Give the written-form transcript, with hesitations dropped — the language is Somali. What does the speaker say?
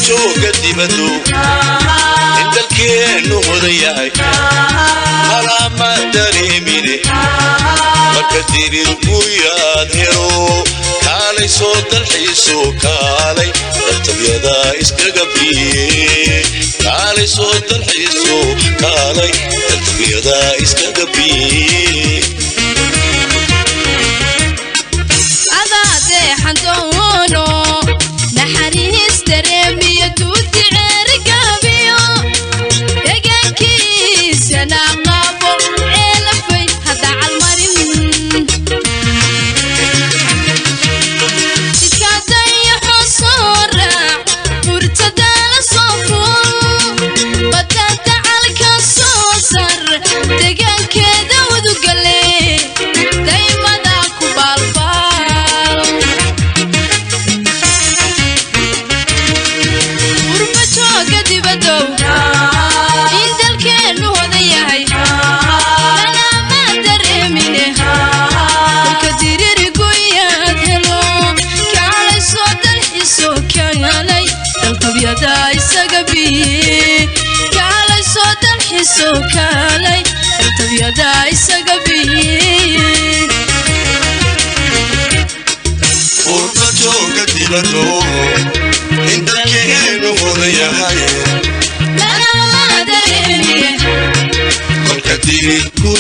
jooga dibaddu dalkeenu hodayahay malama dareemine marka dirirku yaad helo kaalay soo dalxiiso kaalay daltabyada iskaga biye kaalay soo dalxiiso kaalay daltabyada iskaga biye adaade xantoono naxariis dareemiyo tuuti ceerigabiyo deegaankiisa naqabo eelafay hada calmarin iskaadaya xosoora furtada la soo batata calka soo sar deegaankeeda udugale daymada ku balbal urba jooga dibaddow in dalkeenu hodayahay malama dareemine marka diririgu yaad helo kaalay soo dalxiiso kaalay daltabyada isaga biye kaalay soo dalxiiso kaalay daltabyada isaga biye urba jooga dibaddu dalkeenu hodayahay malama dareemine marka dirirku